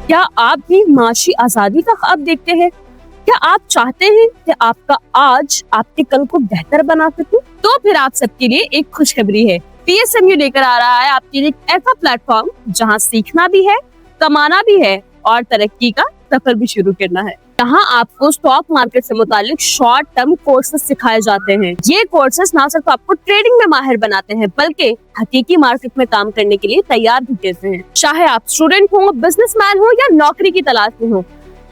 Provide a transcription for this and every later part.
क्या आप भी माशी आजादी का ख्वाब देखते हैं? क्या आप चाहते हैं कि आपका आज आपके कल को बेहतर बना सके? तो फिर आप सबके लिए एक खुशखबरी है। पीएसएमयू लेकर आ रहा है आपके लिए एक ऐसा प्लेटफॉर्म जहां सीखना भी है, कमाना भी है और तरक्की का सफर भी शुरू करना है। यहाँ आपको स्टॉक मार्केट से मुतालिक शॉर्ट टर्म कोर्सेज सिखाए जाते हैं। ये कोर्सेज ना सिर्फ आपको ट्रेडिंग में माहिर बनाते हैं बल्कि हकीकी मार्केट में काम करने के लिए तैयार भी करते हैं। चाहे आप स्टूडेंट हो, बिजनेसमैन हो या नौकरी की तलाश में हो,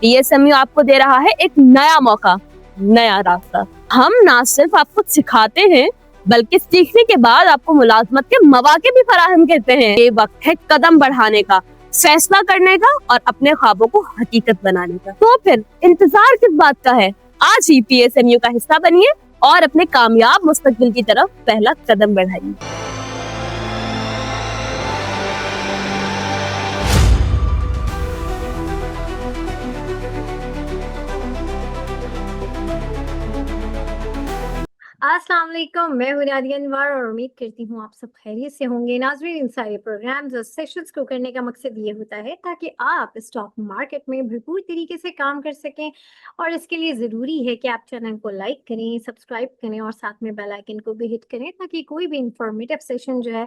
पीएसएमयू आपको दे रहा है एक नया मौका, नया रास्ता। हम ना सिर्फ आपको सिखाते हैं बल्कि सीखने के बाद आपको मुलाजमत के मौके भी फराहम करते हैं। ये वक्त है कदम बढ़ाने का, फैसला करने का और अपने ख्वाबों को हकीकत बनाने का। तो फिर इंतजार किस बात का है? आज ही पीएसएमयू का हिस्सा बनिए और अपने कामयाब मुस्तकबिल की तरफ पहला कदम बढ़ाइए। अस्सलाम वालेकुम, मैं हूं नादिया अनवर और उम्मीद करती हूँ आप सब खैरियत से होंगे। नाज़रीन, इन सारे प्रोग्राम्स और सेशंस को करने का मकसद ये होता है ताकि आप स्टॉक मार्केट में भरपूर तरीके से काम कर सकें और इसके लिए ज़रूरी है कि आप चैनल को लाइक करें, सब्सक्राइब करें और साथ में बेल आइकन को भी हिट करें ताकि कोई भी इंफॉर्मेटिव सेशन जो है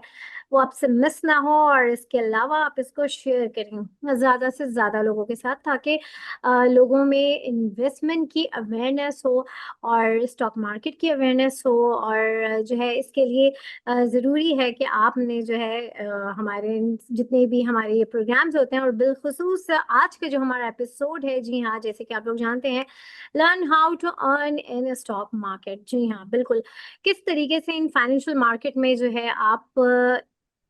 वो आपसे मिस ना हो। और इसके अलावा आप इसको शेयर करें ज़्यादा से ज़्यादा लोगों के साथ ताकि लोगों में इन्वेस्टमेंट की अवेयरनेस हो और स्टॉक मार्केट की अवेयरनेस हो। और जो है इसके लिए ज़रूरी है कि आपने जो है हमारे जितने भी हमारे ये प्रोग्राम्स होते हैं और बिलखुसूस आज का जो हमारा एपिसोड है, जी हाँ, जैसे कि आप लोग जानते हैं, learn how to earn in stock market. जी हाँ, बिल्कुल, किस तरीके से इन फाइनेंशियल मार्केट में जो है आप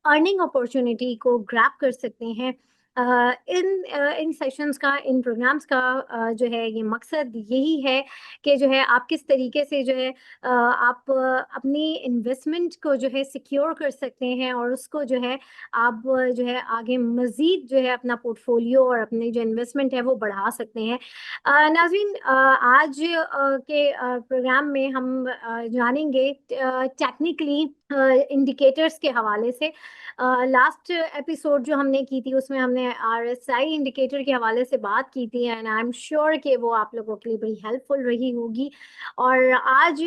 अर्निंग अपॉर्चुनिटी को ग्रैब कर सकते हैं। इन सेशंस का, इन प्रोग्राम्स का जो है ये मकसद यही है कि जो है आप किस तरीके से जो है आप अपनी इन्वेस्टमेंट को जो है सिक्योर कर सकते हैं और उसको जो है आप जो है आगे मज़ीद जो है अपना पोर्टफोलियो और अपनी जो इन्वेस्टमेंट है वो बढ़ा सकते हैं। नाज़रीन, आज के प्रोग्राम में हम जानेंगे टेक्निकली इंडिकेटर्स के हवाले से। लास्ट एपिसोड जो हमने की थी उसमें हमने आरएसआई इंडिकेटर के हवाले से बात की थी एंड आई एम श्योर कि वो आप लोगों के लिए बड़ी हेल्पफुल रही होगी। और आज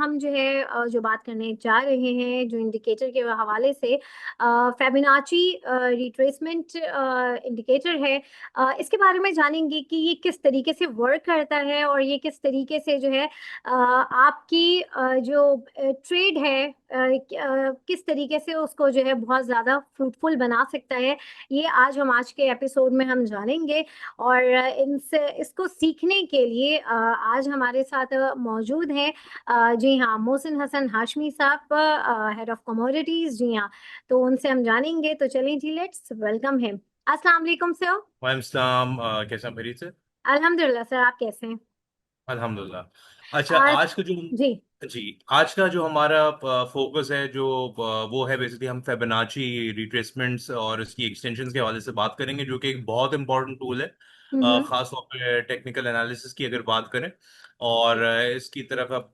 हम जो है जो बात करने जा रहे हैं जो इंडिकेटर के हवाले से, फेबिनाची रिट्रेसमेंट इंडिकेटर है। इसके बारे में जानेंगे कि ये किस तरीके से वर्क करता है और ये किस तरीके से जो है आपकी जो ट्रेड है किस तरीके से उसको जो है बहुत ज़्यादा फ्रूटफुल बना सकता है, ये आज के एपिसोड में हम जानेंगे। और इनसे इसको सीखने के लिए आज हमारे साथ मौजूद हैं जी हाँ, मोहसिन हसन हाशमी साहब, हेड ऑफ कमोडिटीज़। जी हाँ, तो उनसे हम जानेंगे। तो चलें जी, लेट्स वेलकम हिम। अस्सलाम वालेकुम सर। वालेकुम सलाम। कैसे हैं खैरियत से? अल्हम्दुलिल्लाह सर, आप कैसे हैं? अल्हम्दुलिल्लाह। अच्छा, आज आज का जो जी जी आज का जो हमारा फोकस है जो वो है बेसिकली हम फिबोनाची रिट्रेसमेंट्स और इसकी एक्सटेंशंस के हवाले से बात करेंगे, जो कि एक बहुत इंपॉर्टेंट टूल है, हम्म खास तौर पे टेक्निकल एनालिसिस की अगर बात करें। और इसकी तरफ अब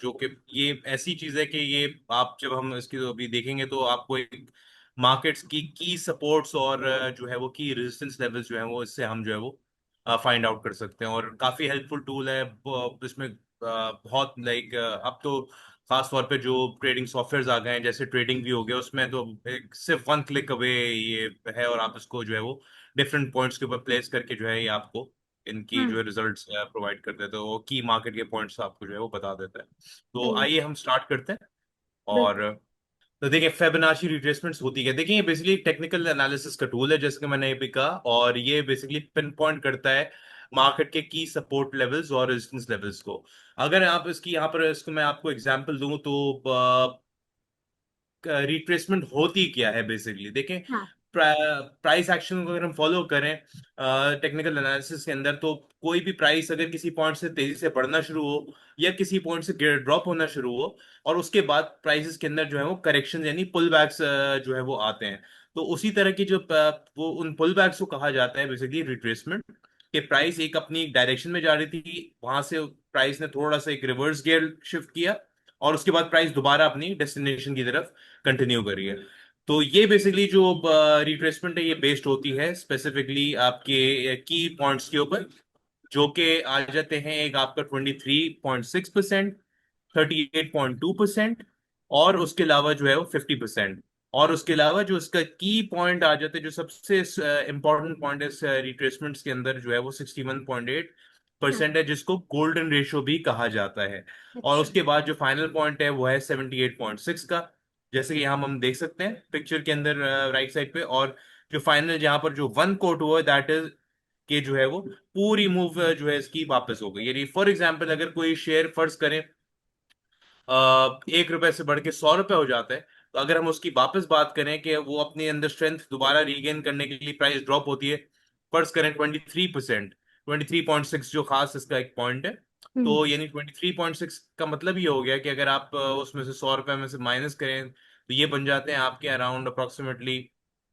जो कि ये ऐसी चीज़ है कि ये आप जब हम इसकी तो अभी देखेंगे तो आपको एक मार्केट्स की सपोर्ट्स और जो है वो की रेजिस्टेंस लेवल्स जो है वो इससे हम जो है वो फाइंड आउट कर सकते हैं। और काफ़ी हेल्पफुल टूल है। इसमें बहुत लाइक अब तो खास तौर पे जो ट्रेडिंग सॉफ्टवेयर आ गए हैं, जैसे ट्रेडिंग भी हो गया, उसमें तो एक सिर्फ वन क्लिक अवे ये है और आप इसको जो है वो डिफरेंट पॉइंट्स के ऊपर प्लेस करके जो है ये आपको इनकी जो हम्म है रिजल्ट्स प्रोवाइड कर देते हैं। वो की मार्केट के पॉइंट्स आपको जो है वो बता देता है। तो सही। आइए हम स्टार्ट करते हैं। बिल्कुल। और तो देखिए फिबोनाची रिट्रेसमेंट्स होती है। देखिए ये बेसिकली टेक्निकल एनालिसिस का टूल है, जैसे कि मैंने अभी कहा, और ये बेसिकली पिन पॉइंट करता है मार्केट के की सपोर्ट लेवल्स और रेजिस्टेंस लेवल्स को। अगर आप इसकी यहाँ पर इसको मैं आपको एग्जांपल दूं तो रिट्रेसमेंट होती क्या है बेसिकली देखें। हाँ। प्राइस एक्शन को अगर हम फॉलो करें टेक्निकल एनालिसिस के अंदर, तो कोई भी प्राइस अगर किसी पॉइंट से तेजी से बढ़ना शुरू हो या किसी पॉइंट से ड्रॉप होना शुरू हो और उसके बाद प्राइसेस के अंदर जो है वो करेक्शन यानी पुल बैक्स जो है वो आते हैं, तो उसी तरह की जो वो उन पुल बैक्स को कहा जाता है बेसिकली रिट्रेसमेंट। कि प्राइस एक अपनी डायरेक्शन में जा रही थी, वहां से प्राइस ने थोड़ा सा एक रिवर्स गियर शिफ्ट किया और उसके बाद प्राइस दोबारा अपनी डेस्टिनेशन की तरफ कंटिन्यू करी है। तो ये बेसिकली जो रिट्रेसमेंट है ये बेस्ड होती है स्पेसिफिकली आपके की पॉइंट्स के ऊपर, जो कि आ जाते हैं एक आपका 23.6%, 38.2%, और उसके अलावा जो है वो 50%। और उसके अलावा जो इसका की पॉइंट आ जाते हैं, जो सबसे इंपॉर्टेंट पॉइंट है रिट्रेसमेंट्स के अंदर, जो है वो 61.8% है, जिसको गोल्डन रेशियो भी कहा जाता है। और अच्छा। उसके बाद जो फाइनल पॉइंट है वो है 78.6 का, जैसे कि यहाँ हम देख सकते हैं पिक्चर के अंदर राइट साइड पे। और जो फाइनल जहाँ पर जो वन कोट हुआ दैट इज कि जो है वो पूरी मूव जो है इसकी वापस हो गई। यानी फॉर एग्जाम्पल अगर कोई शेयर फर्ज करें 1 रुपए से बढ़ के 100 रुपए हो जाता है, तो अगर हम उसकी वापस बात करें कि वो अपने अंदर स्ट्रेंथ दोबारा रीगेन करने के लिए प्राइस ड्रॉप होती है, फर्ज करें 23%, 23.6 जो खास इसका एक पॉइंट है। हम्म। तो यानी 23.6 का मतलब ये हो गया कि अगर आप उसमें से 100 रुपए में से माइनस करें, तो ये बन जाते हैं आपके अराउंड अप्रोक्सीमेटली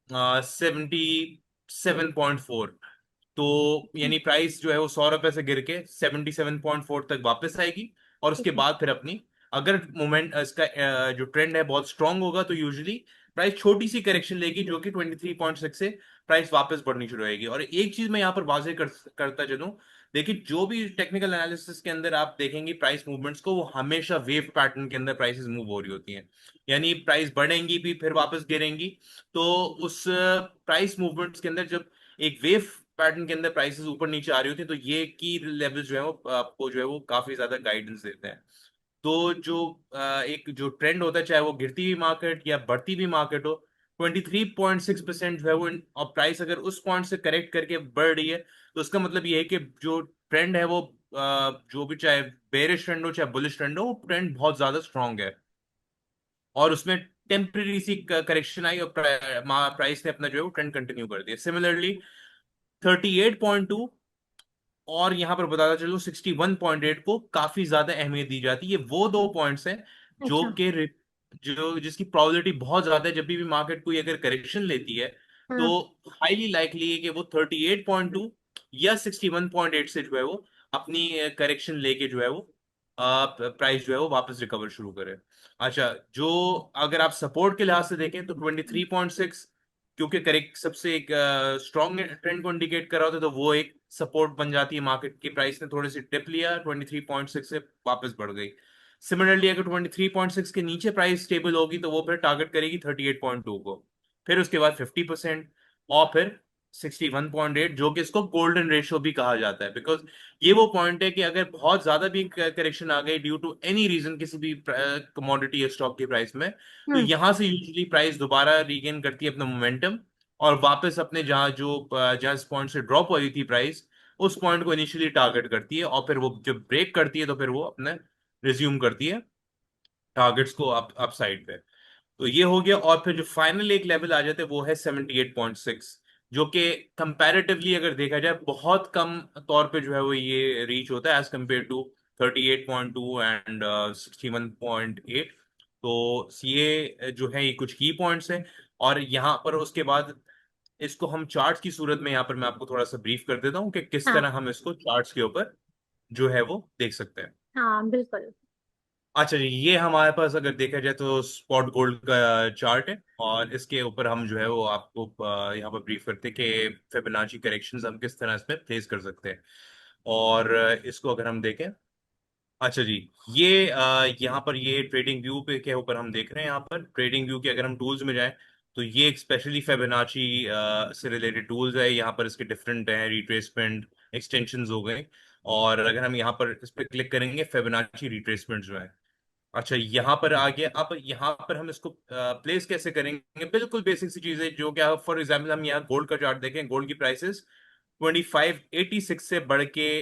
77.4। तो यानी प्राइस जो है वो 100 रुपए से गिर के 77.4 तक वापस आएगी। और उसके ठीक है। बाद फिर अपनी, अगर मोमेंट इसका जो ट्रेंड है बहुत स्ट्रांग होगा, तो यूजुअली प्राइस छोटी सी करेक्शन लेगी, जो कि 23.6 से प्राइस वापस बढ़नी शुरू होगी। और एक चीज मैं यहाँ पर वाजे करता चलूं, देखिए जो भी टेक्निकल एनालिसिस के अंदर आप देखेंगे प्राइस मूवमेंट्स को, वो हमेशा वेव पैटर्न के अंदर प्राइसेस मूव हो रही होती हैं। यानी प्राइस बढ़ेंगी भी फिर वापस गिरेंगी। तो उस प्राइस मूवमेंट्स के अंदर जब एक वेव पैटर्न के अंदर प्राइसेस ऊपर नीचे आ रही होती है, तो ये की लेवल जो है वो आपको जो है वो काफी ज्यादा गाइडेंस देते हैं। तो जो एक जो ट्रेंड होता है, चाहे वो गिरती हुई मार्केट या बढ़ती हुई मार्केट हो, 23.6% जो है वो और प्राइस अगर उस पॉइंट से करेक्ट करके बढ़ रही है, तो उसका मतलब ये है कि जो ट्रेंड है वो जो भी, चाहे बेरिश ट्रेंड हो चाहे बुलिश ट्रेंड हो, वो ट्रेंड बहुत ज्यादा स्ट्रांग है। और उसमें टेम्परेरी सी करेक्शन आई और प्राइस ने अपना जो है वो ट्रेंड कंटिन्यू कर दिया। सिमिलरली 38.2 और यहाँ पर बताता चलो 61.8 को काफी ज्यादा अहमियत दी जाती है। ये वो दो पॉइंट्स हैं जो अच्छा। कि जो जिसकी प्रोबेबिलिटी बहुत ज्यादा है, जब भी मार्केट कोई अगर करेक्शन लेती है, तो हाँ। हाईली लाइकली है कि वो 38.2 या 61.8 से जो है वो अपनी करेक्शन लेके जो है वो प्राइस जो है वो वापस रिकवर शुरू करे। अच्छा, जो अगर आप सपोर्ट के लिहाज से देखें तो 23.6, क्योंकि करेक्ट सबसे एक स्ट्रॉन्ग ट्रेंड को इंडिकेट कर रहा होता है, तो वो एक सपोर्ट बन जाती है। मार्केट की प्राइस ने थोड़ी सी डिप लिया, 23.6 से वापस बढ़ गई। सिमिलरली अगर 23.6 के नीचे प्राइस स्टेबल होगी, तो वो फिर टारगेट करेगी 38.2 को, फिर उसके बाद 50%, और फिर 61.8, जो कि इसको गोल्डन रेशियो भी कहा जाता है। बिकॉज ये वो पॉइंट है कि अगर बहुत ज्यादा भी करेक्शन आ गई ड्यू टू एनी रीजन किसी भी कमोडिटी या स्टॉक की प्राइस में, तो हम्म। यहां से यूजुअली प्राइस दोबारा रीगेन करती है अपना मोमेंटम, और वापस अपने जहां जिस पॉइंट से ड्रॉप हुई थी प्राइस, उस पॉइंट को इनिशियली टारगेट करती है, और फिर वो जब ब्रेक करती है तो फिर वो अपने रिज्यूम करती है टारगेट्स को अप साइड पे। तो ये हो गया। और फिर जो फाइनल एक लेवल आ जाते हैं वो है 78.6, जो कि कंपैरेटिवली अगर देखा जाए बहुत कम तौर पे जो है वो ये रीच होता है एज कम्पेयर टू 38.2 एंड 61.8। तो ये जो है ये कुछ की पॉइंट्स हैं। और यहाँ पर उसके बाद इसको हम चार्ट्स की सूरत में, यहाँ पर मैं आपको थोड़ा सा ब्रीफ कर देता हूँ कि किस हाँ। तरह हम इसको चार्ट्स के ऊपर जो है वो देख सकते हैं। हाँ बिल्कुल। अच्छा जी, ये हमारे पास अगर देखा जाए तो स्पॉट गोल्ड का चार्ट है, और इसके ऊपर हम जो है वो आपको यहाँ पर ब्रीफ करते हैं कि फिबोनाची करेक्शंस हम किस तरह इसमें प्लेस कर सकते हैं। और इसको अगर हम देखें, अच्छा जी, ये यहाँ पर ये ट्रेडिंग व्यू पे के ऊपर हम देख रहे हैं। यहाँ पर ट्रेडिंग व्यू के अगर हम टूल्स में जाएं, तो ये एक स्पेशली फिबोनाची से रिलेटेड टूल्स है। यहाँ पर इसके डिफरेंट हैं, रिट्रेसमेंट एक्सटेंशंस हो गए। और अगर हम यहाँ पर इस पर क्लिक करेंगे, फिबोनाची रिट्रेसमेंट जो है, अच्छा यहाँ पर आ गया। अब यहाँ पर हम इसको प्लेस कैसे करेंगे, बिल्कुल बेसिक सी चीज है। जो क्या, फॉर एग्जाम्पल हम यहाँ गोल्ड का चार्ट देखें, गोल्ड की प्राइसेस 2586 से बढ़ के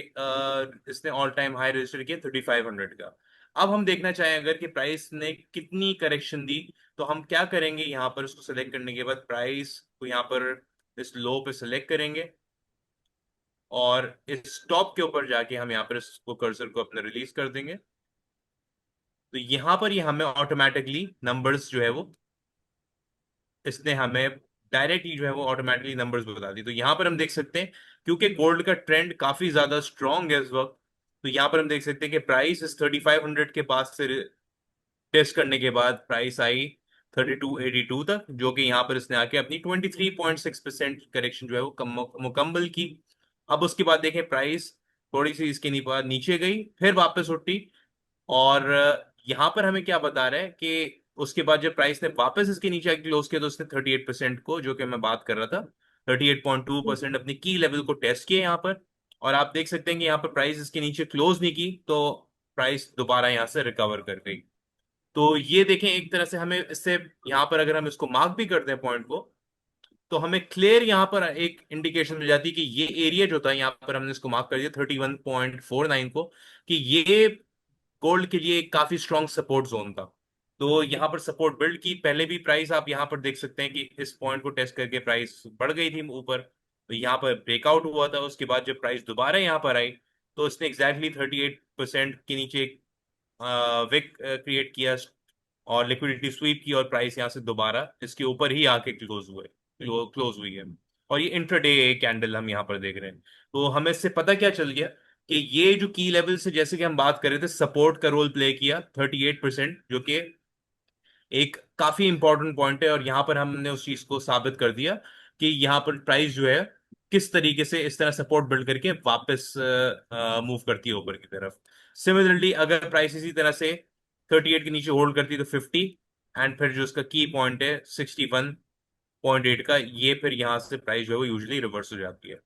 इसने ऑल टाइम हाई रजिस्टर किया 3500 का। अब हम देखना चाहें अगर कि प्राइस ने कितनी करेक्शन दी, तो हम क्या करेंगे, यहाँ पर उसको सेलेक्ट करने के बाद प्राइस को यहाँ पर इस लो पे सेलेक्ट करेंगे, और इस टॉप के ऊपर जाके हम यहाँ पर इसको कर्सर को अपने रिलीज कर देंगे। तो यहाँ पर ये हमें ऑटोमेटिकली नंबर्स जो है वो, इसने हमें डायरेक्टली जो है वो ऑटोमेटिकली नंबर्स बता दी। तो यहाँ पर हम देख सकते हैं, क्योंकि गोल्ड का ट्रेंड काफी ज्यादा स्ट्रांग है इस वक्त, तो यहाँ पर हम देख सकते हैं कि प्राइस इस 3500 के पास से टेस्ट करने के बाद प्राइस आई 3282 तक, जो कि यहाँ पर इसने आके अपनी 23.6% करेक्शन जो है वो मुकम्मल की। अब उसके बाद देखें प्राइस थोड़ी सी इसके नीचे गई, फिर वापस उठी, और यहाँ पर हमें क्या बता रहा है कि उसके बाद जब प्राइस ने वापस इसके नीचे आके क्लोज किया तो उसने 38% को, जो कि मैं बात कर रहा था, 38.2% अपनी की लेवल को टेस्ट किए यहाँ पर। और आप देख सकते हैं कि यहाँ पर प्राइस इसके नीचे क्लोज नहीं की, तो प्राइस दोबारा यहाँ से रिकवर कर गई। तो ये देखें, एक तरह से हमें इससे यहाँ पर अगर हम इसको मार्क भी करते हैं पॉइंट को, तो हमें क्लियर यहाँ पर एक इंडिकेशन मिल जाती है कि ये एरिया जो था, यहाँ पर हमने इसको मार्क कर दिया 31.49 को, कि ये गोल्ड के लिए एक काफी स्ट्रॉन्ग सपोर्ट जोन था। तो यहाँ पर सपोर्ट बिल्ड की, पहले भी प्राइस आप यहाँ पर देख सकते हैं कि इस पॉइंट को टेस्ट करके प्राइस बढ़ गई थी ऊपर, तो यहाँ पर ब्रेकआउट हुआ था। उसके बाद जब प्राइस दोबारा यहाँ पर आई तो इसने एग्जैक्टली 38% के नीचे विक क्रिएट किया और लिक्विडिटी स्वीप की, और प्राइस यहाँ से दोबारा इसके ऊपर ही आके क्लोज हुई है। और ये इंट्राडे कैंडल हम यहाँ पर देख रहे हैं। तो हमें इससे पता क्या चल गया कि ये जो की लेवल से, जैसे कि हम बात कर रहे थे, सपोर्ट का रोल प्ले किया 38%, जो कि एक काफी इंपॉर्टेंट पॉइंट है। और यहाँ पर हमने उस चीज को साबित कर दिया कि यहाँ पर प्राइस जो है किस तरीके से इस तरह सपोर्ट बिल्ड करके वापस मूव करती है ऊपर की तरफ। सिमिलरली अगर प्राइस इसी तरह से 38 के नीचे होल्ड करती है तो 50, एंड फिर जो उसका की पॉइंट है 61.8 का, ये फिर यहाँ से प्राइस जो है वो यूजुअली रिवर्स हो जाती है।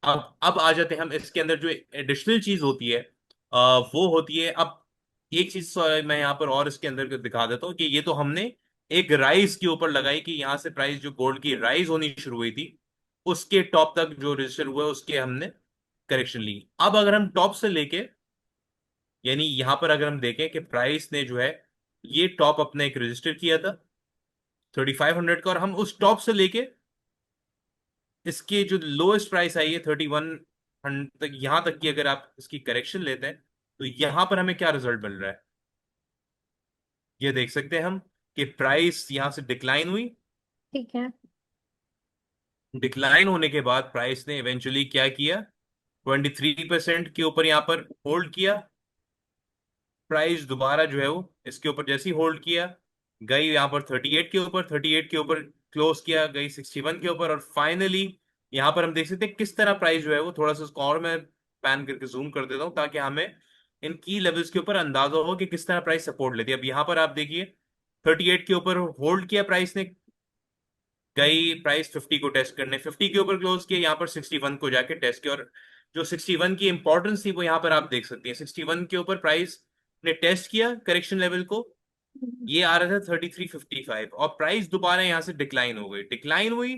अब आ जाते हैं हम इसके अंदर जो एडिशनल चीज होती है, वो होती है। अब एक चीज मैं यहाँ पर और इसके अंदर दिखा देता हूँ कि ये तो हमने एक राइज के ऊपर लगाई कि यहाँ से प्राइस जो गोल्ड की राइज होनी शुरू हुई थी, उसके टॉप तक जो रजिस्टर हुआ है उसके हमने करेक्शन ली। अब अगर हम टॉप से लेके, यानी यहाँ पर अगर हम देखें कि प्राइस ने जो है ये टॉप अपना एक रजिस्टर किया था 3500 का, और हम उस टॉप से लेके इसकी जो लोएस्ट प्राइस आई है 3100 तक, यहां तक की अगर आप इसकी करेक्शन लेते हैं तो यहां पर हमें क्या रिजल्ट मिल रहा है, ये देख सकते हैं हम कि प्राइस यहां से डिक्लाइन हुई। ठीक है। डिक्लाइन होने के बाद प्राइस ने इवेंचुअली क्या किया, 23% के ऊपर यहां पर होल्ड किया। प्राइस दोबारा जो है वो इसके ऊपर जैसे ही होल्ड किया, गई यहाँ पर 38 के ऊपर, 38 के ऊपर क्लोज किया, गई 61 के ऊपर, और फाइनली यहाँ पर हम देख सकते हैं किस तरह प्राइस जो है वो, थोड़ा सा उसको और मैं पैन करके जूम कर देता हूँ ताकि हमें इन की लेवल्स के ऊपर अंदाजा हो कि किस तरह प्राइस सपोर्ट लेती है। अब यहाँ पर आप देखिए 38 के ऊपर होल्ड किया प्राइस ने, गई प्राइस 50 को टेस्ट करने, 50 के ऊपर क्लोज किया, यहाँ पर 61 को जाके टेस्ट किया, और जो 61 की इंपॉर्टेंस थी वो यहाँ पर आप देख सकते हैं। 61 के ऊपर प्राइस ने टेस्ट किया करेक्शन लेवल को, ये आ रहा था 3355, और प्राइस दोबारा यहां से डिक्लाइन हो गई, डिक्लाइन हुई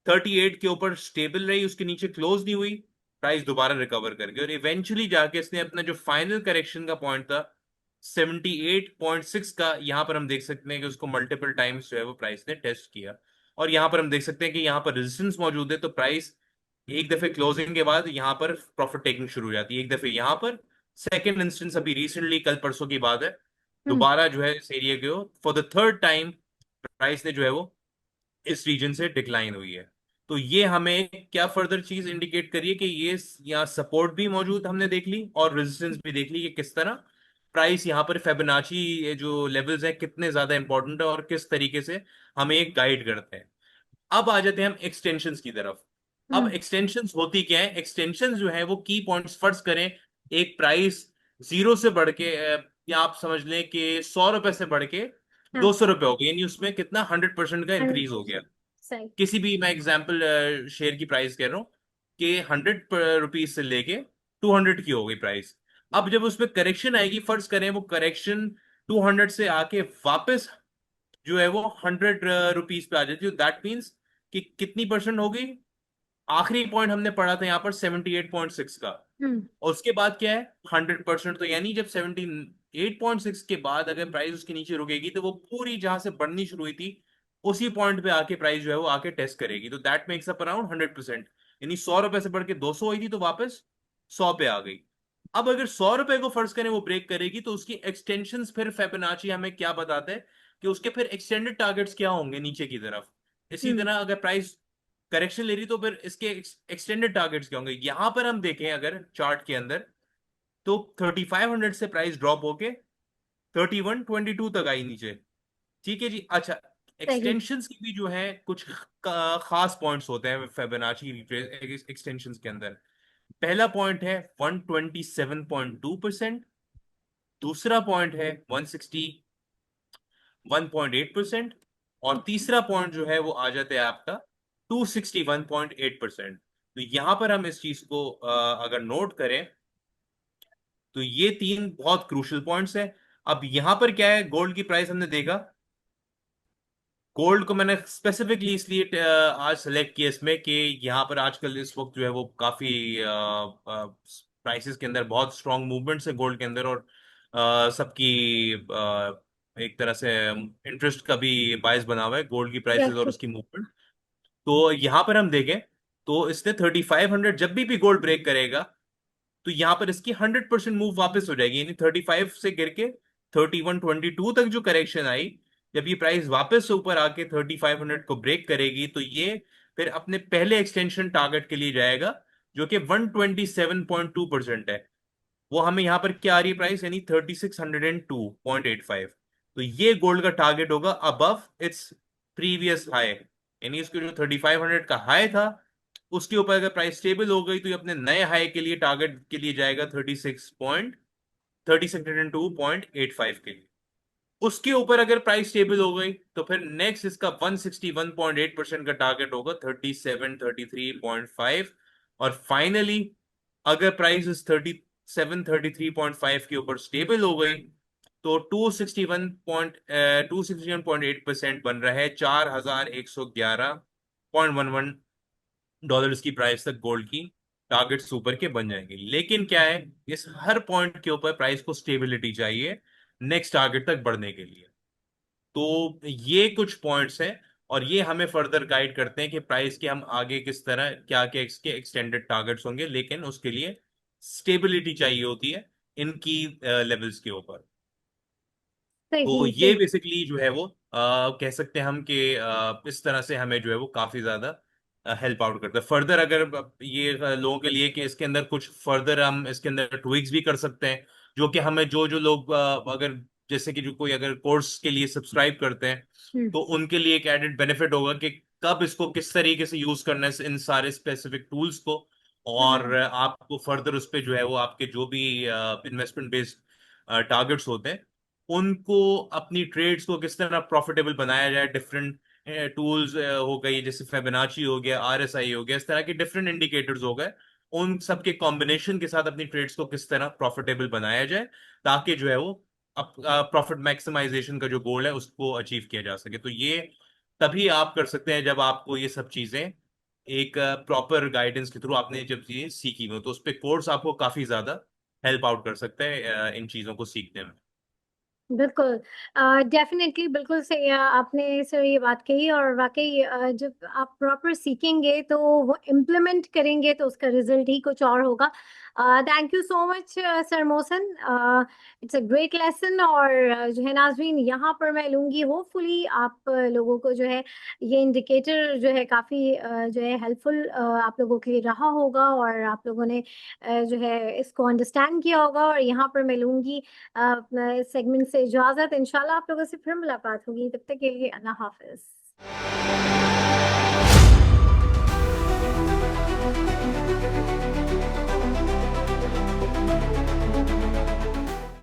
38 के ऊपर स्टेबल रही, उसके नीचे क्लोज नहीं हुई, प्राइस दोबारा रिकवर कर गई, और इवेंचुअली जाके इसने अपना जो फाइनल करेक्शन का पॉइंट था 78.6 का, यहां पर हम देख सकते हैं कि उसको मल्टीपल टाइम्स जो है वो प्राइस ने टेस्ट किया। और यहां पर हम देख सकते हैं कि यहाँ पर रेजिस्टेंस मौजूद है, तो प्राइस एक दफे क्लोजिंग के बाद यहाँ पर प्रॉफिट टेकिंग शुरू हो जाती है, एक दफे यहाँ पर। सेकेंड इंस्टेंस अभी रिसेंटली कल परसों की बात है, हम्म। दोबारा जो है इस एरिया के for the third time price ने जो है वो इस रीजन से डिक्लाइन हुई है। तो ये हमें क्या फर्दर चीज इंडिकेट करिए कि ये यहाँ सपोर्ट भी मौजूद हमने देख ली और रेजिस्टेंस भी देख ली कि किस तरह प्राइस यहाँ पर फेबोनाची जो लेवल्स हैं कितने ज्यादा इंपॉर्टेंट है और किस तरीके से हमें एक गाइड करते हैं। अब आ जाते हैं हम एक्सटेंशंस की तरफ। अब हम्म। एक्सटेंशंस होती क्या है, एक्सटेंशंस जो है वो की पॉइंट्स, फर्ज करें एक प्राइस जीरो से बढ़ के या आप समझ लें कि 100 रुपए से बढ़ के हाँ। 200 रुपए हो गए, यानी उसमें कितना 100% का इंक्रीज हो गया। सही। किसी भी, मैं एग्जांपल शेयर की प्राइस कह रहा हूँ कि 100 रुपीज से लेके 200 की हो गई प्राइस। अब जब उसमें करेक्शन आएगी, फर्ज करें वो करेक्शन 200 से आके वापस जो है वो 100 रुपीज पे आ जाती है, दैट मीन्स कि कितनी परसेंट हो गई। आखिरी पॉइंट हमने पढ़ा था यहाँ पर 78.6 का, हम्म। और उसके बाद क्या है 100%। तो यानी जब 78.6 के बाद अगर प्राइस उसके नीचे रुकेगी तो वो पूरी जहां से बढ़नी शुरू हुई थी उसी पॉइंट पे आके प्राइस जो है वो आके टेस्ट करेगी, तो दैट मेक्स अप अराउंड 100%। यानी 100 रुपए से बढ़ के 200 हुई थी तो वापस 100 पे आ गई। अब अगर 100 रुपए को फर्ज करें वो ब्रेक करेगी तो उसकी एक्सटेंशन, फिर फिबोनाची हमें क्या बताते हैं कि उसके फिर एक्सटेंडेड टारगेट्स क्या होंगे नीचे की तरफ। इसी हम्म। तरह अगर प्राइस करेक्शन ले रही तो फिर इसके एक्सटेंडेड टारगेट्स क्या होंगे। यहां पर हम देखें अगर चार्ट के अंदर, तो 3500 से प्राइस ड्रॉप होके 3122 तक आई नीचे, ठीक है जी। अच्छा, सही। एक्सटेंशंस की भी जो है कुछ खास पॉइंट्स होते हैं फिबोनाची एक्सटेंशंस के अंदर। पहला पॉइंट है 127.2%, दूसरा पॉइंट है 161.8%, और तीसरा पॉइंट जो है वो आ जाता है आपका 261.8%। तो यहां पर हम इस चीज को अगर नोट करें तो ये तीन बहुत क्रूशियल पॉइंट्स हैं। अब यहां पर क्या है, गोल्ड की प्राइस हमने देखा। गोल्ड को मैंने स्पेसिफिकली इसलिए आज सेलेक्ट किया इसमें कि यहाँ पर आजकल इस वक्त जो है वो काफी प्राइसेस के अंदर बहुत स्ट्रांग मूवमेंट्स है गोल्ड के अंदर, और सबकी एक तरह से इंटरेस्ट का भी बायस बना हुआ है गोल्ड की प्राइसेस और उसकी मूवमेंट। तो यहाँ पर हम देखें तो इसने 3500 जब भी गोल्ड ब्रेक करेगा तो यहाँ पर इसकी 100% मूव वापस हो जाएगी, यानी 35 से गिर के 3122 तक जो करेक्शन आई, जब ये प्राइस वापस ऊपर आके 3500 को ब्रेक करेगी तो ये फिर अपने पहले एक्सटेंशन टारगेट के लिए जाएगा, जो कि 127.2% है। वो हमें यहाँ पर क्या आ रही है प्राइस, यानी 3602.85। तो ये गोल्ड का टारगेट होगा अबव इट्स प्रीवियस हाई, यानी इसके जो 3500 का हाई था उसके ऊपर अगर प्राइस स्टेबल हो गई तो ये अपने नए हाई के लिए टारगेट के लिए जाएगा 36.3602.85 के लिए। उसके ऊपर अगर प्राइस स्टेबल हो गई तो फिर नेक्स्ट इसका 161.8% का टारगेट होगा 3733.5। और फाइनली अगर प्राइस इस 3733.5 के ऊपर स्टेबल हो गई तो 261.8% बन रहा है 4111.11 डॉलर्स की प्राइस तक गोल्ड की टारगेट्स ऊपर के बन जाएंगे। लेकिन क्या है, इस हर पॉइंट के ऊपर प्राइस को स्टेबिलिटी चाहिए नेक्स्ट टारगेट तक बढ़ने के लिए। तो ये कुछ पॉइंट्स हैं और ये हमें फर्दर गाइड करते हैं कि प्राइस के हम आगे किस तरह क्या क्या इसके एक्सटेंडेड टारगेट्स होंगे, लेकिन उसके लिए स्टेबिलिटी चाहिए होती है इनकी लेवल्स के ऊपर। तो सही ये बिल्कुल। बेसिकली जो है वो कह सकते हैं हम कि इस तरह से हमें जो है वो काफी ज्यादा हेल्प आउट करता है फर्दर। अगर ये लोगों के लिए कि इसके अंदर कुछ फर्दर हम इसके अंदर ट्विक्स भी कर सकते हैं, जो कि हमें जो जो लोग अगर जैसे कि जो कोई अगर कोर्स के लिए सब्सक्राइब करते हैं हम्म। तो उनके लिए एक एडेड बेनिफिट होगा कि कब इसको किस तरीके से यूज करना है इन सारे स्पेसिफिक टूल्स को। और हम्म। आपको फर्दर उस पे जो है वो आपके जो भी इन्वेस्टमेंट बेस्ड टारगेट्स होते हैं उनको अपनी ट्रेड्स को किस तरह प्रॉफिटेबल बनाया जाए। डिफरेंट टूल्स हो गई, जैसे फेबोनाची हो गया, आरएसआई हो गया, इस तरह के डिफरेंट इंडिकेटर्स हो गए, उन सब के कॉम्बिनेशन के साथ अपनी ट्रेड्स को किस तरह प्रॉफिटेबल बनाया जाए ताकि जो है वो प्रॉफिट मैक्सिमाइजेशन का जो गोल है उसको अचीव किया जा सके। तो ये तभी आप कर सकते हैं जब आपको ये सब चीजें एक प्रॉपर गाइडेंस के थ्रू आपने जब ये सीखी हो, तो उस पे कोर्स आपको काफी ज्यादा हेल्प आउट कर सकता है इन चीजों को सीखने में। बिल्कुल। डेफिनेटली बिल्कुल सही आपने सर ये बात कही, और वाकई जब आप प्रॉपर सीखेंगे तो वो इम्प्लीमेंट करेंगे तो उसका रिजल्ट ही कुछ और होगा। Thank you so much sir Mohsin, it's a great lesson. और जो है नाजरीन, यहाँ पर मैं लूँगी होपफुली आप लोगों को जो है ये इंडिकेटर जो है काफ़ी जो है हेल्पफुल आप लोगों के लिए रहा होगा, और आप लोगों ने जो है इसको अंडरस्टैंड किया होगा। और यहाँ पर मैं लूँगी अपना इस सेगमेंट से इजाजत। इंशाल्लाह आप लोगों से फिर मुलाकात होगी, तब तक के लिए अल्लाह हाफिज।